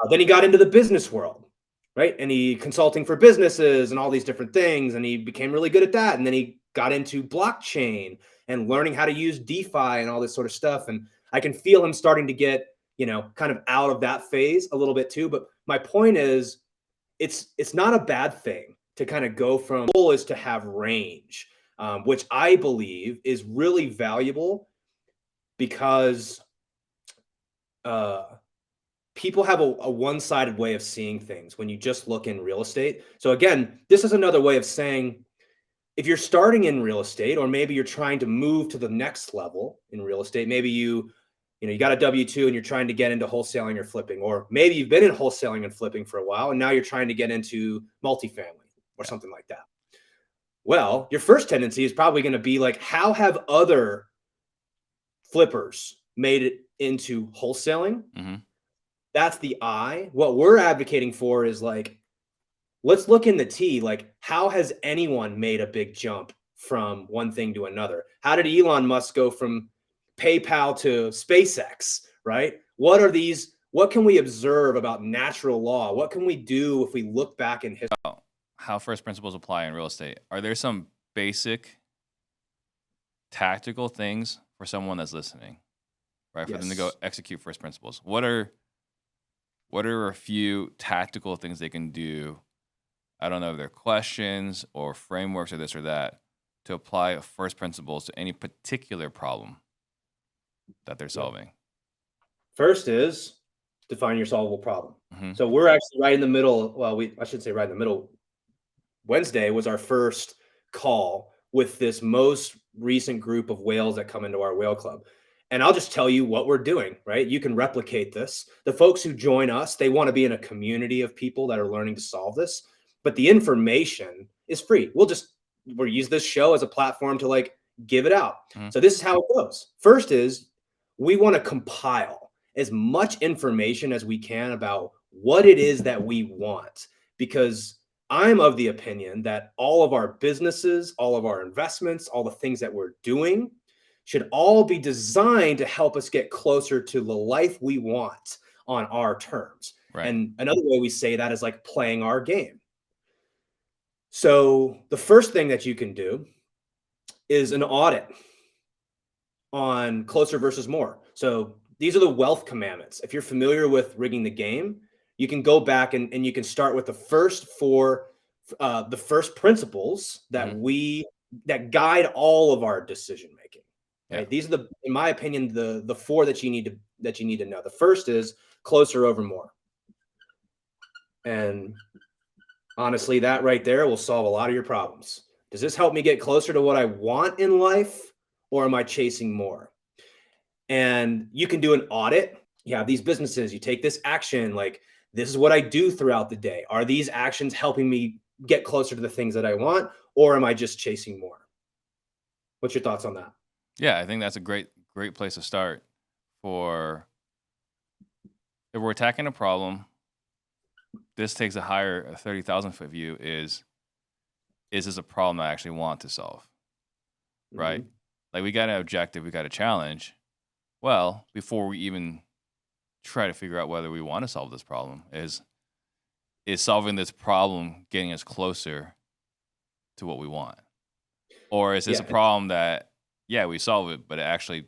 Then he got into the business world, right? And he consulting for businesses and all these different things. And he became really good at that. And then he got into blockchain and learning how to use DeFi and all this sort of stuff. And I can feel him starting to get, kind of out of that phase a little bit too. But my point is, it's not a bad thing to kind of go from, the goal is to have range, which I believe is really valuable because people have a one-sided way of seeing things when you just look in real estate. So again, this is another way of saying, if you're starting in real estate, or maybe you're trying to move to the next level in real estate, maybe you got a W-2 and you're trying to get into wholesaling or flipping, or maybe you've been in wholesaling and flipping for a while and now you're trying to get into multifamily or something like that. Well, your first tendency is probably going to be like, how have other flippers made it into wholesaling? That's the I. What we're advocating for is like, let's look in the T. Like, how has anyone made a big jump from one thing to another? How did Elon Musk go from PayPal to SpaceX, right? What can we observe about natural law? What can we do if we look back in history? How first principles apply in real estate. Are there some basic tactical things for someone that's listening? right? For them to go Yes. execute first principles. What are a few tactical things they can do? I don't know if they're questions or frameworks or this or that to apply first principles to any particular problem that they're Yep. solving. First is define your solvable problem. Mm-hmm. So we're actually right in the middle. Well, I should say right in the middle. Wednesday was our first call with this most recent group of whales that come into our whale club. And I'll just tell you what we're doing, right? You can replicate this. The folks who join us, they want to be in a community of people that are learning to solve this, but the information is free. We'll use this show as a platform to like give it out. Mhm. So this is how it goes. First is we want to compile as much information as we can about what it is that we want, because I'm of the opinion that all of our businesses, all of our investments, all the things that we're doing should all be designed to help us get closer to the life we want on our terms. Right. And another way we say that is like playing our game. So the first thing that you can do is an audit on closer versus more. So these are the wealth commandments. If you're familiar with rigging the game, you can go back and you can start with the first principles that Mhm. that guide all of our decision making. Yeah. Right? These are in my opinion, the four that you need to know. The first is closer over more. And honestly, that right there will solve a lot of your problems. Does this help me get closer to what I want in life, or am I chasing more? And you can do an audit. You have these businesses, you take this action, like this is what I do throughout the day. Are these actions helping me get closer to the things that I want, or am I just chasing more? What's your thoughts on that? Yeah, I think that's a great place to start for if we're attacking a problem. This takes a higher 30,000-foot view is this a problem I actually want to solve? Right? Mhm. Like we got an objective, we got a challenge. Well, before we even try to figure out whether we want to solve this problem, is solving this problem getting us closer to what we want? Or is this a Yeah. problem that, yeah, we solve it, but it actually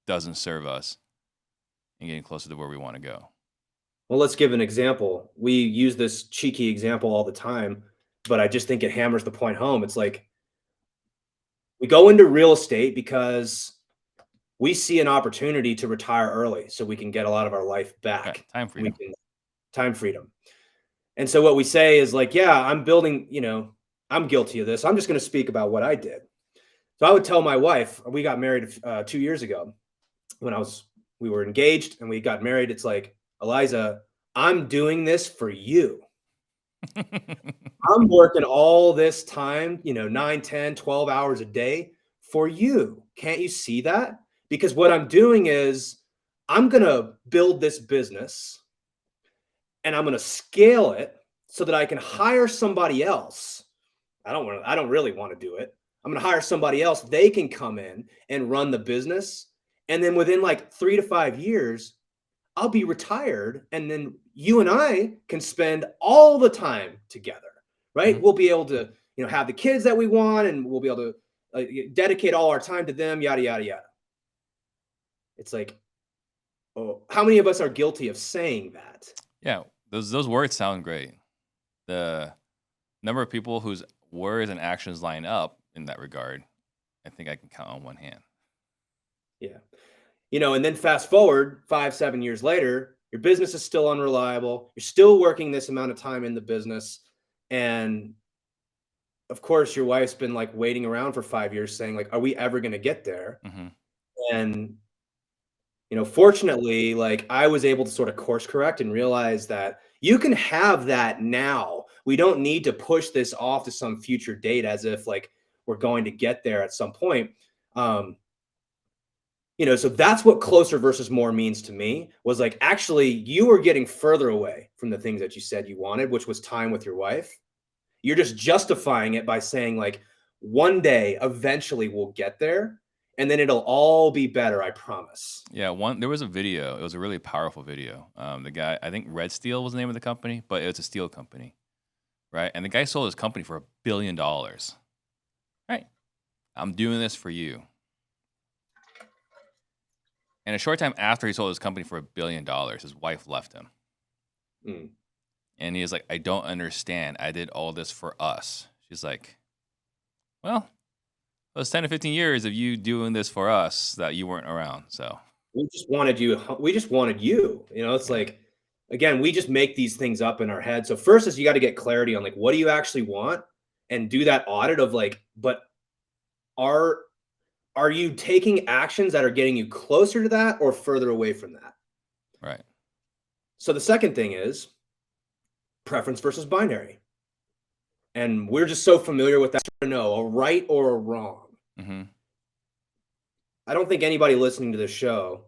doesn't serve us in getting closer to where we want to go? Well, let's give an example. We use this cheeky example all the time, but I just think it hammers the point home. It's like we go into real estate because we see an opportunity to retire early so we can get a lot of our life Right. back. Time We freedom. can time freedom. And so what we say is like, yeah, I'm building, I'm guilty of this. I'm just going to speak about what I did. So I would tell my wife, we got married 2 years ago when we were engaged and we got married. It's like, Eliza, I'm doing this for you. I'm working all this time, 9, 10, 12 hours a day for you. Can't you see that? Because what I'm doing is I'm going to build this business and I'm going to scale it so that I can hire somebody else. I don't really want to do it. I'm going to hire somebody else. They can come in and run the business. And then within like 3 to 5 years, I'll be retired. And then you and I can spend all the time together, right? Mhm. We'll be able to, have the kids that we want and we'll be able to dedicate all our time to them, yada, yada, yada. It's like, oh, how many of us are guilty of saying that? Yeah, those words sound great. The number of people whose words and actions line up in that regard, I think I can count on one hand. Yeah. And then fast forward 5, 7 years later, your business is still unreliable. You're still working this amount of time in the business. And of course, your wife's been like waiting around for 5 years saying like, are we ever going to get there? Hmm. And, fortunately, like I was able to sort of course correct and realize that you can have that now. We don't need to push this off to some future date as if like we're going to get there at some point. Um, so that's what closer versus more means to me, was like, actually, you were getting further away from the things that you said you wanted, which was time with your wife. You're just justifying it by saying like, one day, eventually we'll get there and then it'll all be better. I promise. Yeah, there was a video. It was a really powerful video. The guy, I think Red Steel was the name of the company, but it was a steel company, right? And the guy sold his company for $1 billion. Right? I'm doing this for you. And a short time after he sold his company for $1 billion, his wife left him. Mm. And he was like, I don't understand. I did all this for us. She's like, well, it was 10 to 15 years of you doing this for us that you weren't around. So We just wanted you. We just wanted you. It's yeah. like, again, we just make these things up in our head. So first is you got to get clarity on like, what do you actually want, and do that audit of like, but are you taking actions that are getting you closer to that or further away from that? Right. So the second thing is preference versus binary. And we're just so familiar with that to know a right or a wrong. Mm-hmm. I don't think anybody listening to this show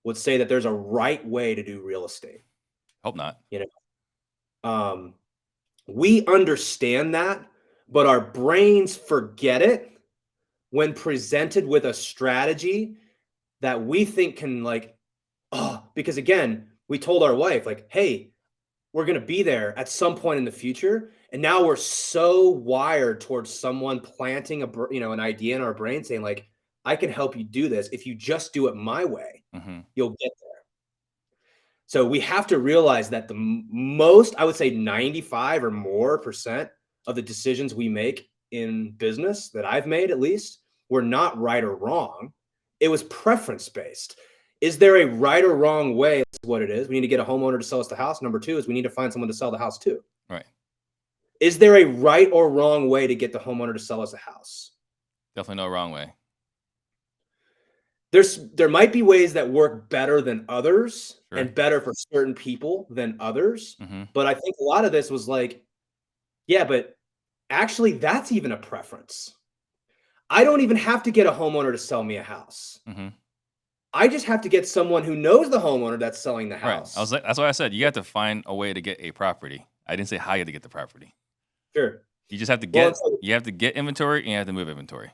would say that there's a right way to do real estate. Hope not. We understand that, but our brains forget it when presented with a strategy that we think can because again, we told our wife like, hey, we're going to be there at some point in the future. And now we're so wired towards someone planting an idea in our brain saying like, I can help you do this. If you just do it my way, Mm-hmm. you'll get there. So we have to realize that the most, I would say 95 or more % of the decisions we make in business that I've made, at least, were not right or wrong. It was preference based. Is there a right or wrong way? That's what it is. We need to get a homeowner to sell us the house. Number two is we need to find someone to sell the house to. Right. Is there a right or wrong way to get the homeowner to sell us a house? Definitely no wrong way. There might be ways that work better than others, Sure. and better for certain people than others. Mm-hmm. But I think a lot of this was like, yeah, but actually that's even a preference. I don't even have to get a homeowner to sell me a house. Mm-hmm. I just have to get someone who knows the homeowner that's selling the house. Right. That's why I said you have to find a way to get a property. I didn't say how you have to get the property. Sure. You just have to get inventory and you have to move inventory.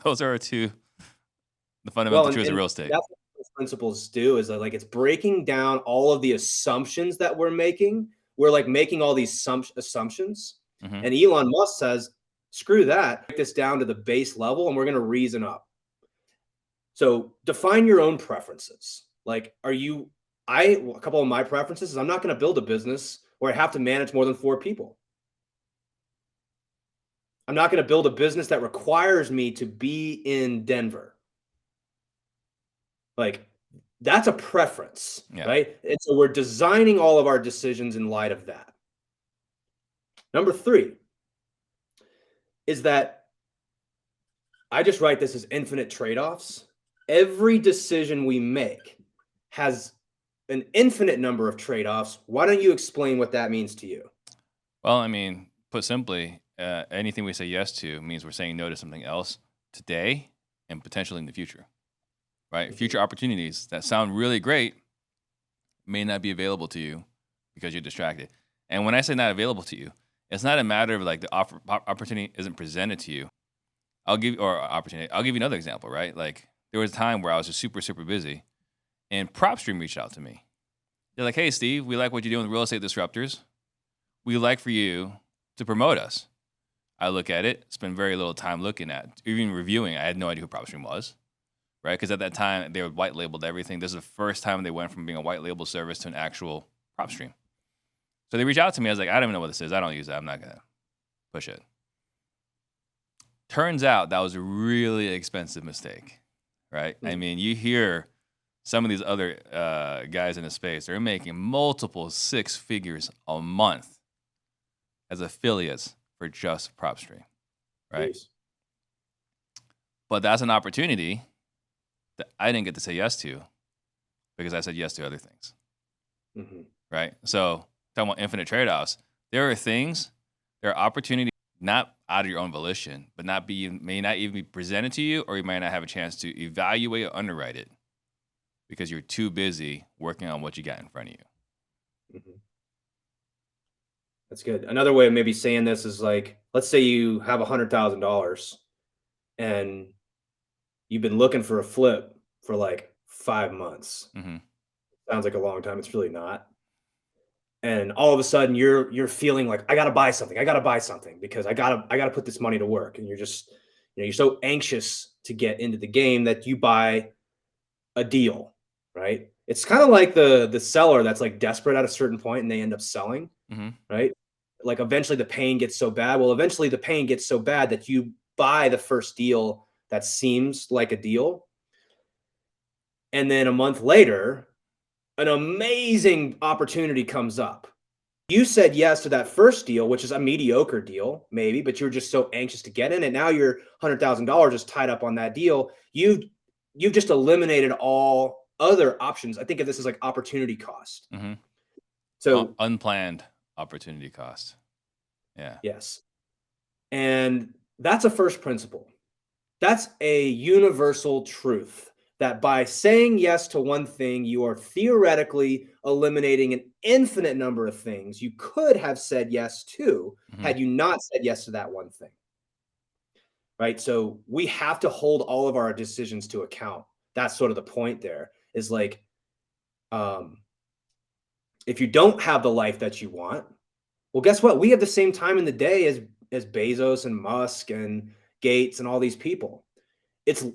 Those are the fundamental truths of real estate. That's what those principles do, is that like it's breaking down all of the assumptions that we're making. We're like making all these assumptions. Mm-hmm. And Elon Musk says, screw that, break this down to the base level and we're going to reason up. So define your own preferences. Like, a couple of my preferences is I'm not going to build a business where I have to manage more than 4 people. I'm not going to build a business that requires me to be in Denver. Like, that's a preference, right? And so we're designing all of our decisions in light of that. Number 3 is that I just write this as infinite trade-offs. Every decision we make has an infinite number of trade-offs. Why don't you explain what that means to you? Well, I mean, put simply, anything we say yes to means we're saying no to something else today and potentially in the future, right? Mm-hmm. Future opportunities that sound really great may not be available to you because you're distracted. And when I say not available to you, it's not a matter of like the opportunity isn't presented to you. I'll give you another example, right? Like there was a time where I was just super, super busy and PropStream reached out to me. They're like, hey, Steve, we like what you're doing with Real Estate Disruptors. We'd like for you to promote us. I look at it, spend very little time looking at, even reviewing. I had no idea who PropStream was, right? Because at that time, they were white labeled everything. This is the first time they went from being a white label service to an actual PropStream. So they reached out to me. I was like, I don't even know what this is. I don't use that. I'm not going to push it. Turns out that was a really expensive mistake, right? Mm-hmm. I mean, you hear some of these other guys in the space, they're making multiple 6 figures a month as affiliates for just PropStream, right? Jeez. But that's an opportunity that I didn't get to say yes to because I said yes to other things, mm-hmm. right? So talking about infinite trade-offs, there are opportunities not out of your own volition, but may not even be presented to you, or you might not have a chance to evaluate or underwrite it because you're too busy working on what you got in front of you. Mm-hmm. That's good. Another way of maybe saying this is like, let's say you have $100,000 and you've been looking for a flip for like 5 months. Mm-hmm. Sounds like a long time. It's really not. And all of a sudden you're feeling like, I got to buy something because I got to put this money to work. And you're just, you're so anxious to get into the game that you buy a deal, right? It's kind of like the seller that's like desperate at a certain point and they end up selling, Mm-hmm. right? Like eventually the pain gets so bad. Well, eventually the pain gets so bad that you buy the first deal that seems like a deal. And then a month later, an amazing opportunity comes up. You said yes to that first deal, which is a mediocre deal, maybe, but you're just so anxious to get in it. Now your $100,000 is tied up on that deal. You've just eliminated all other options. I think of this as like opportunity cost. Mm-hmm. So Unplanned opportunity cost. Yeah. yes, and that's a first principle. That's a universal truth that by saying yes to one thing, you are theoretically eliminating an infinite number of things you could have said yes to Mm-hmm. had you not said yes to that one thing. Right. So we have to hold all of our decisions to account. That's sort of the point there is like, um, if you don't have the life that you want, well, guess what? We have the same time in the day as Bezos and Musk and Gates and all these people. It's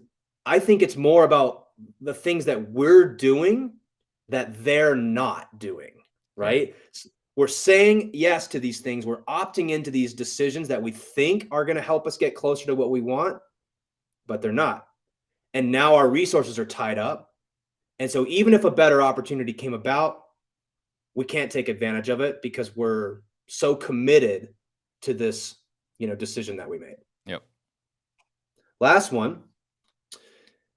I think it's more about the things that we're doing that they're not doing, right? We're saying yes to these things. We're opting into these decisions that we think are going to help us get closer to what we want, but they're not. And now our resources are tied up. And so even if a better opportunity came about, we can't take advantage of it because we're so committed to this, decision that we made. Yep. Last one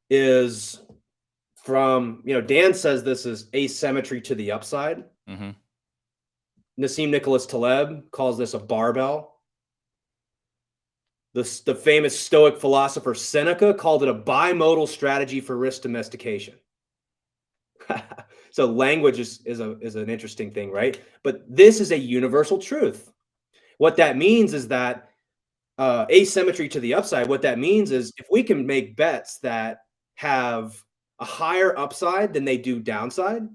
is from, Dan says this is asymmetry to the upside. Mm-hmm. Nassim Nicholas Taleb calls this a barbell. The famous Stoic philosopher Seneca called it a bimodal strategy for risk domestication. So language is an interesting thing, right? But this is a universal truth. What that means is that asymmetry to the upside, what that means is if we can make bets that have a higher upside than they do downside,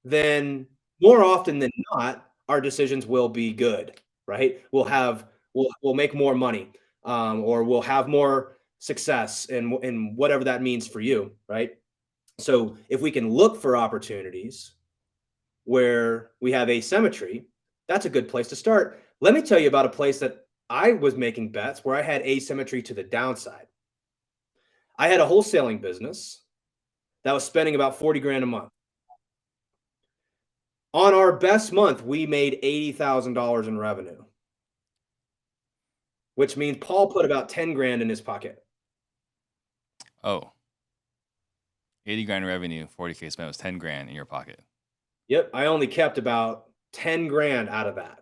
then more often than not, our decisions will be good, right? We'll make more money, or we'll have more success in whatever that means for you, right? So if we can look for opportunities where we have asymmetry, that's a good place to start. Let me tell you about a place that I was making bets where I had asymmetry to the downside. I had a wholesaling business that was spending about 40 grand a month. On our best month, we made $80,000 in revenue, which means Paul put about 10 grand in his pocket. Oh, 80 grand revenue, 40K spent was 10 grand in your pocket. Yep. I only kept about 10 grand out of that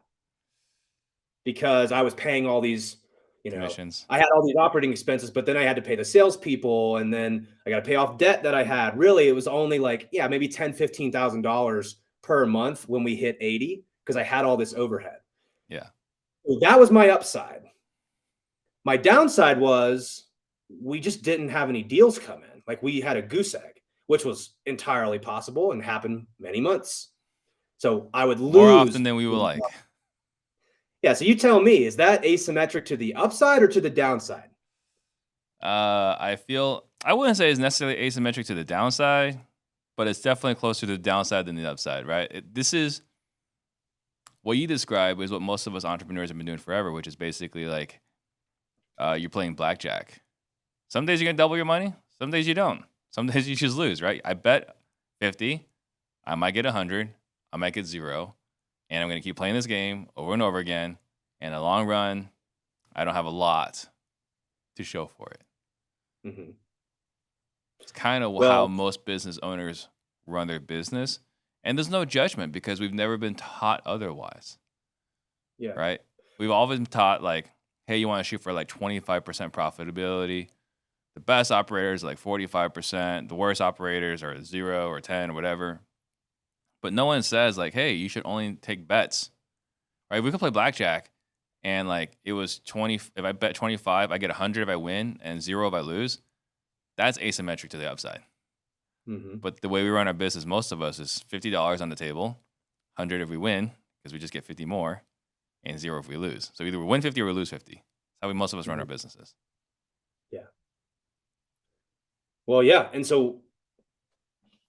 because I was paying all these, Commissions. I had all these operating expenses, but then I had to pay the salespeople and then I got to pay off debt that I had. Really, it was only like, maybe $10,000, $15,000 per month when we hit 80 because I had all this overhead. Yeah. So that was my upside. My downside was we just didn't have any deals come in. Like we had a goose egg, which was entirely possible and happened many months. So I would lose More often than we would like. Yeah. So you tell me, is that asymmetric to the upside or to the downside? I wouldn't say it's necessarily asymmetric to the downside, but it's definitely closer to the downside than the upside, right? This is what you describe is what most of us entrepreneurs have been doing forever, which is basically like you're playing blackjack. Some days you're going to double your money. Some days you don't. Some days you just lose, right? I bet 50. I might get 100. I might get 0. And I'm going to keep playing this game over and over again. And in the long run, I don't have a lot to show for it. Mm-hmm. It's kind of how most business owners run their business. And there's no judgment because we've never been taught otherwise. Yeah. Right? We've always been taught like, hey, you want to shoot for like 25% profitability. The best operators are like 45%. The worst operators are 0 or 10 or whatever. But no one says like, hey, you should only take bets. Right? We could play blackjack and like it was 20. If I bet 25, I get 100 if I win and 0 if I lose. That's asymmetric to the upside. Mm-hmm. But the way we run our business, most of us is $50 on the table, 100 if we win because we just get 50 more, and 0 if we lose. So either we win 50 or we lose 50. That's how most of us run our businesses. Yeah. Well, yeah. And so,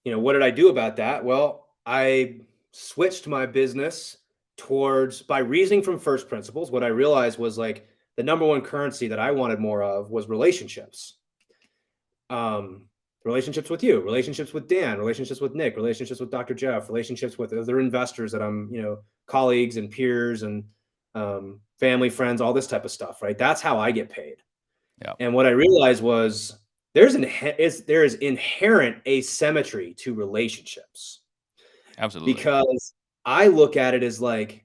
what did I do about that? Well, I switched my business towards by reasoning from first principles. What I realized was like the number one currency that I wanted more of was relationships. Um, relationships with you, relationships with Dan, relationships with Nick, relationships with Dr. Jeff, relationships with other investors that I'm, colleagues and peers and family, friends, all this type of stuff, right? That's how I get paid. Yeah, And what I realized was there is inherent asymmetry to relationships absolutely. because I look at it as like,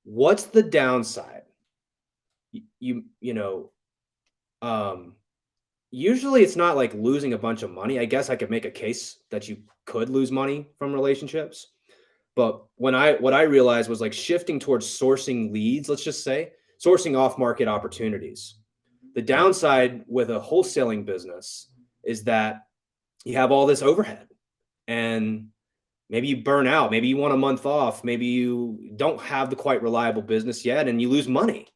what's the downside? You know, um, usually it's not like losing a bunch of money. I guess I could make a case that you could lose money from relationships. But what I realized was like shifting towards sourcing leads, let's just say, sourcing off market opportunities. The Yeah, downside with a wholesaling business is that you have all this overhead and maybe you burn out, maybe you want a month off, maybe you don't have the quite reliable business yet and you lose money.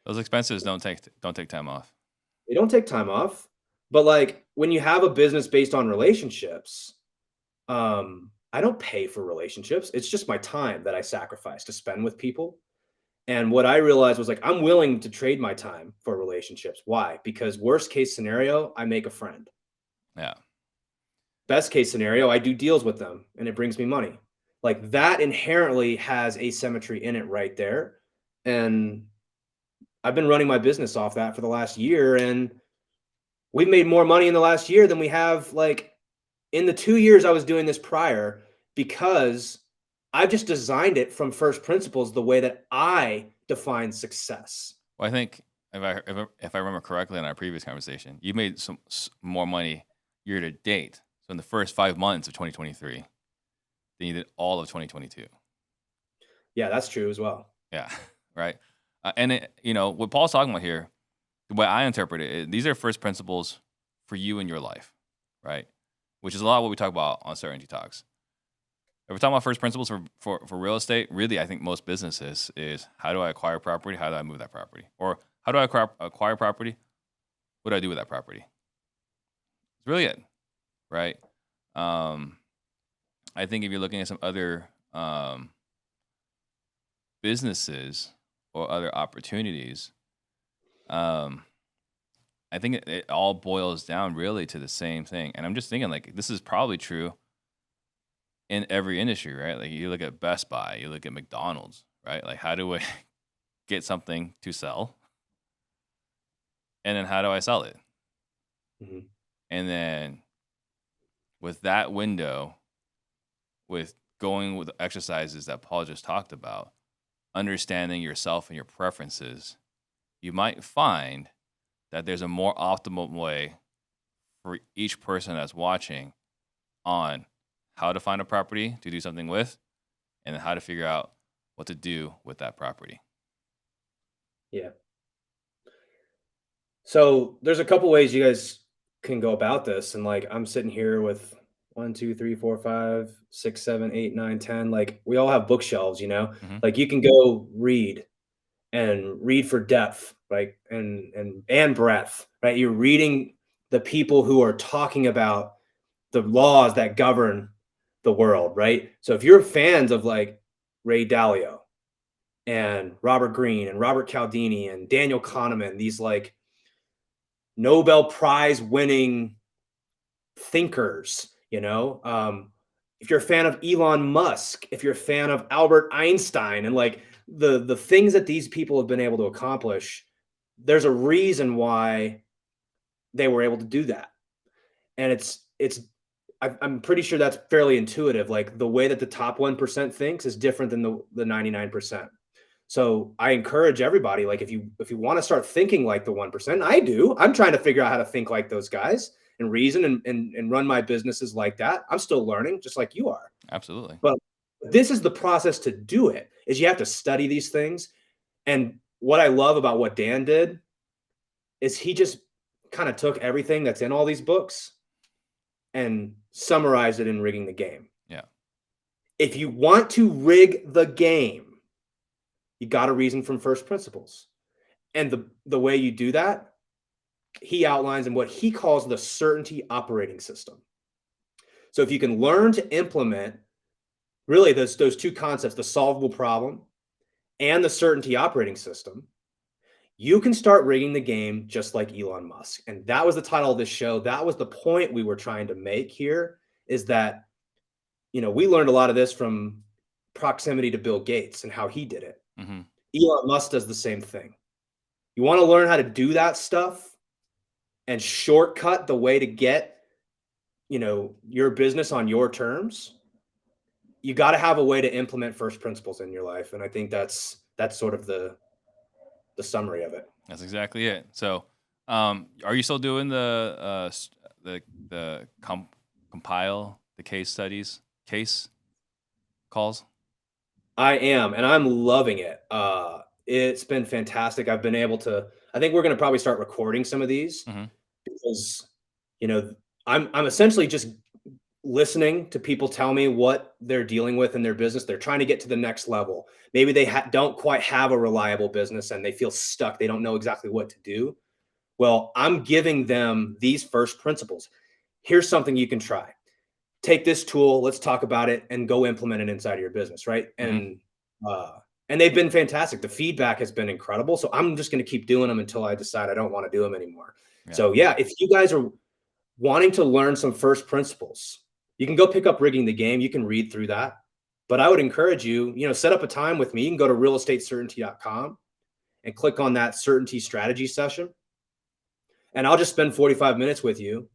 those expenses don't take time off. They don't take time off. But like when you have a business based on relationships, I don't pay for relationships. It's just my time that I sacrifice to spend with people. And what I realized was like, I'm willing to trade my time for relationships. Why? Because worst case scenario, I make a friend. Yeah, Best case scenario, I do deals with them and it brings me money. Like that inherently has asymmetry in it right there. And I've been running my business off that for the last year. And we've made more money in the last year than we have like in the 2 years I was doing this prior because I've just designed it from first principles the way that I define success. well, I think if I remember correctly in our previous conversation, you made some more money year to date. So in the first 5 months of 2023, than you did all of 2022. Yeah, that's true as well. Yeah, right. And what Paul's talking about here, the way I interpret it, these are first principles for you in your life, right? Which is a lot of what we talk about on Certainty Talks. If we're talking about first principles for real estate, really, I think most businesses is how do I acquire property? How do I move that property? Or how do I acquire property? What do I do with that property? It's really it, right? Um, I think if you're looking at some other businesses or other opportunities, um, I think it all boils down really to the same thing. And I'm just thinking like this is probably true in every industry, right? Like you look at Best Buy, you look at McDonald's, right? Like how do I get something to sell? And then how do I sell it? Mhm. And then with that window, with going with the exercises that Paul just talked about, understanding yourself and your preferences, you might find that there's a more optimal way for each person that's watching on how to find a property to do something with and then how to figure out what to do with that property. Yeah. So there's a couple ways you guys can go about this. And like I'm sitting here with 1, 2, 3, 4, 5, 6, 7, 8, 9, 10. Like we all have bookshelves. Hmm. Like you can go read for depth, right? And breadth, right? You're reading the people who are talking about the laws that govern the world, right? So if you're fans of like Ray Dalio and Robert Greene and Robert Cialdini and Daniel Kahneman, these like Nobel Prize winning thinkers, if you're a fan of Elon Musk, if you're a fan of Albert Einstein and like the things that these people have been able to accomplish, there's a reason why they were able to do that. And I'm pretty sure that's fairly intuitive. Like the way that the top 1% thinks is different than the 99%. So I encourage everybody, like if you want to start thinking like the 1%, I do. I'm trying to figure out how to think like those guys and reason and run my businesses like that. I'm still learning, just like you are. Absolutely. But this is the process to do it. Is you have to study these things. And what I love about what Dan did is he just kind of took everything that's in all these books and summarized it in rigging the game. Yeah. If you want to rig the game, you got to reason from first principles. And the way you do that he outlines in what he calls the certainty operating system. So if you can learn to implement really those two concepts, the solvable problem and the certainty operating system, you can start rigging the game just like Elon Musk. And that was the title of this show. That was the point we were trying to make here, is that, we learned a lot of this from proximity to Bill Gates and how he did it. Mm-hmm. Elon Musk does the same thing. You want to learn how to do that stuff and shortcut the way to get, your business on your terms. You got to have a way to implement first principles in your life. And I think that's sort of the summary of it. That's exactly it. So, are you still doing the compile the case calls? I am, and I'm loving it. It's been fantastic. I've been able to. I think we're going to probably start recording some of these because, I'm essentially just listening to people tell me what they're dealing with in their business. They're trying to get to the next level. Maybe they don't quite have a reliable business and they feel stuck. They don't know exactly what to do. Well, I'm giving them these first principles. Here's something you can try. Take this tool, let's talk about it, and go implement it inside of your business, right? And they've been fantastic. The feedback has been incredible. So I'm just going to keep doing them until I decide I don't want to do them anymore. Yeah. So yeah, if you guys are wanting to learn some first principles, you can go pick up Rigging the Game. You can read through that. But I would encourage you, set up a time with me. You can go to realestatecertainty.com and click on that certainty strategy session. And I'll just spend 45 minutes with you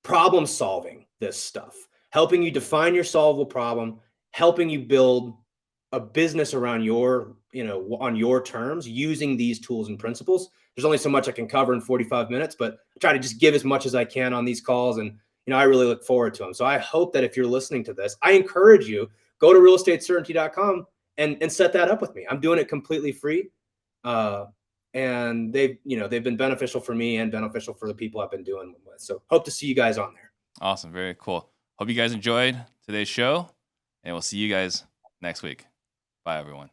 problem solving this stuff, helping you define your solvable problem, helping you build a business around your, on your terms using these tools and principles. There's only so much I can cover in 45 minutes, but I try to just give as much as I can on these calls. And, I really look forward to them. So I hope that if you're listening to this, I encourage you, go to realestatecertainty.com and set that up with me. I'm doing it completely free. And they've been beneficial for me and beneficial for the people I've been doing them with. So hope to see you guys on there. Awesome. Very cool. Hope you guys enjoyed today's show, and we'll see you guys next week. Bye, everyone.